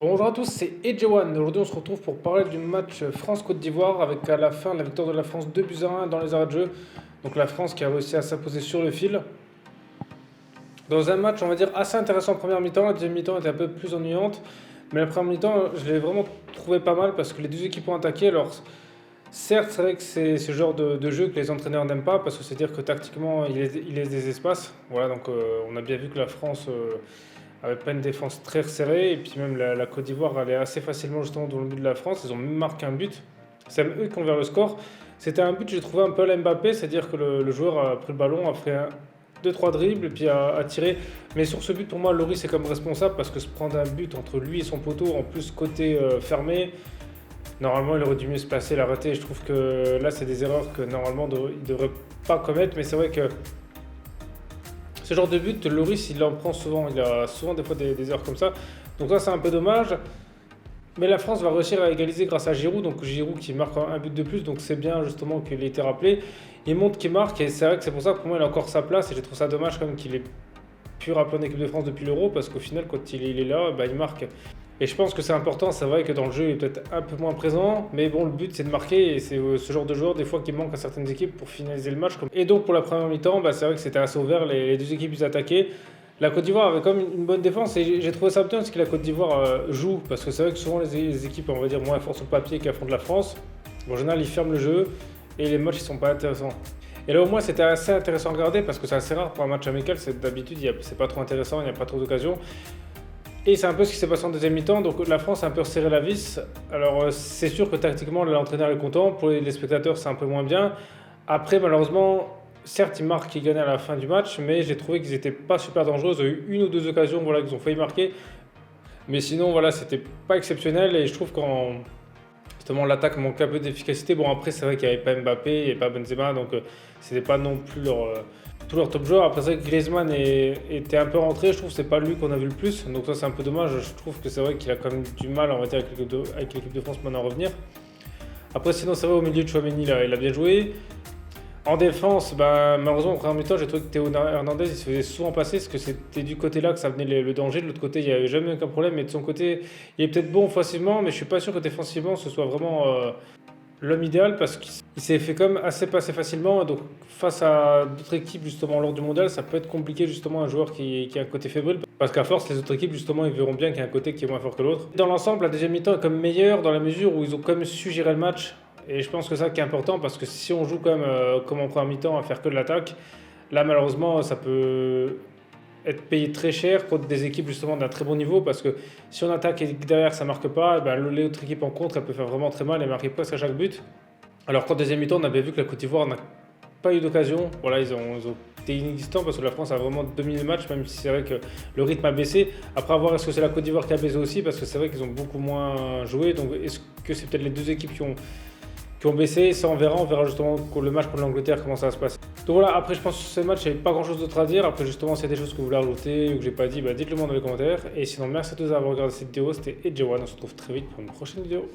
Bonjour à tous, c'est Edgewan. Aujourd'hui, on se retrouve pour parler du match France-Côte d'Ivoire avec à la fin la victoire de la France 2 buts à 1 dans les arrêts de jeu. Donc la France qui a réussi à s'imposer sur le fil. Dans un match, on va dire, assez intéressant en première mi-temps. La deuxième mi-temps était un peu plus ennuyante. Mais la première mi-temps, je l'ai vraiment trouvé pas mal parce que les deux équipes ont attaqué. Alors, certes, c'est vrai que c'est ce genre de jeu que les entraîneurs n'aiment pas parce que c'est-à-dire que tactiquement, ils laissent des espaces. Voilà, donc on a bien vu que la France avait pas une défense très resserrée. Et puis même la Côte d'Ivoire allait assez facilement justement dans le but de la France. Ils ont même marqué un but. C'est même eux qui ont ouvert le score. C'était un but, j'ai trouvé un peu à la Mbappé, c'est-à-dire que le joueur a pris le ballon, a fait deux trois dribbles et puis a tiré. Mais sur ce but, pour moi, Lloris est comme responsable parce que se prendre un but entre lui et son poteau, en plus côté fermé, normalement il aurait dû mieux se placer, l'arrêter. Je trouve que là, c'est des erreurs que normalement il ne devrait pas commettre. Mais c'est vrai que ce genre de but, Lloris, il en prend souvent. Il a souvent des fois des erreurs comme ça. Donc ça, c'est un peu dommage. Mais la France va réussir à égaliser grâce à Giroud. Donc Giroud qui marque un but de plus. Donc c'est bien justement qu'il ait été rappelé. Il montre qu'il marque. Et c'est vrai que c'est pour ça que pour moi, il a encore sa place. Et j'ai trouvé ça dommage quand même qu'il ait pu rappeler en équipe de France depuis l'Euro. Parce qu'au final, quand il est là, bah, il marque. Et je pense que c'est important. C'est vrai que dans le jeu, il est peut-être un peu moins présent. Mais bon, le but, c'est de marquer. Et c'est ce genre de joueur, des fois, qui manque à certaines équipes pour finaliser le match. Et donc, pour la première mi-temps, bah, c'est vrai que c'était assez ouvert. Les deux équipes, ils attaquaient. La Côte d'Ivoire avait quand même une bonne défense. Et j'ai trouvé ça bien parce que la Côte d'Ivoire joue. Parce que c'est vrai que souvent, les équipes, on va dire, moins fortes sur le papier qui affrontent la France. En général, ils ferment le jeu. Et les matchs, ils sont pas intéressants. Et là, au moins, c'était assez intéressant à regarder parce que c'est assez rare pour un match amical. C'est d'habitude, c'est pas trop intéressant, il n'y a pas trop d'occasions. Et c'est un peu ce qui s'est passé en deuxième mi-temps. Donc la France a un peu resserré la vis. Alors c'est sûr que tactiquement, l'entraîneur est content. Pour les spectateurs, c'est un peu moins bien. Après, malheureusement, certes, ils marquent, ils gagnent à la fin du match, mais j'ai trouvé qu'ils n'étaient pas super dangereux. Ils ont eu une ou deux occasions, voilà, qu'ils ont failli marquer. Mais sinon, voilà, c'était pas exceptionnel. Et je trouve qu'en justement, l'attaque manque un peu d'efficacité. Bon, après, c'est vrai qu'il n'y avait pas Mbappé, il n'y avait pas Benzema, donc c'était pas non plus tous leurs top joueurs. Après, c'est vrai que Griezmann était un peu rentré. Je trouve que c'est pas lui qu'on a vu le plus. Donc, ça, c'est un peu dommage. Je trouve que c'est vrai qu'il a quand même du mal, on va dire, avec l'équipe de France maintenant à revenir. Après, sinon, c'est vrai, au milieu de Chouameni, là, il a bien joué. En défense, bah, malheureusement, en première mi-temps, j'ai trouvé que Théo Hernandez il se faisait souvent passer parce que c'était du côté-là que ça venait le danger. De l'autre côté, il n'y avait jamais aucun problème. Mais de son côté, il est peut-être bon offensivement, mais je suis pas sûr que défensivement ce soit vraiment l'homme idéal parce qu'il s'est fait quand même assez passer facilement. Donc, face à d'autres équipes, justement, lors du mondial, ça peut être compliqué, justement, un joueur qui a un côté fébrile. Parce qu'à force, les autres équipes, justement, ils verront bien qu'il y a un côté qui est moins fort que l'autre. Dans l'ensemble, la deuxième mi-temps est comme meilleure dans la mesure où ils ont quand même su gérer le match. Et je pense que ça qui est important parce que si on joue comme, comme en première mi-temps à faire que de l'attaque, là malheureusement ça peut être payé très cher contre des équipes justement d'un très bon niveau parce que si on attaque et que derrière ça marque pas, eh ben, l'autre équipe en contre elle peut faire vraiment très mal et marquer presque à chaque but. Alors qu'en deuxième mi-temps on avait vu que la Côte d'Ivoire n'a pas eu d'occasion. Voilà, ils ont été inexistants parce que la France a vraiment dominé le match, même si c'est vrai que le rythme a baissé. Après, à voir est-ce que c'est la Côte d'Ivoire qui a baissé aussi parce que c'est vrai qu'ils ont beaucoup moins joué. Donc est-ce que c'est peut-être les deux équipes qui ont baissé, ça on verra justement le match contre l'Angleterre, comment ça va se passer. Donc voilà, après je pense que sur ce match, il n'y avait pas grand chose d'autre à dire. Après justement, s'il y a des choses que vous voulez rajouter ou que j'ai pas dit, bah, dites-le moi dans les commentaires. Et sinon, merci à tous d'avoir regardé cette vidéo, c'était Edgewan, on se retrouve très vite pour une prochaine vidéo.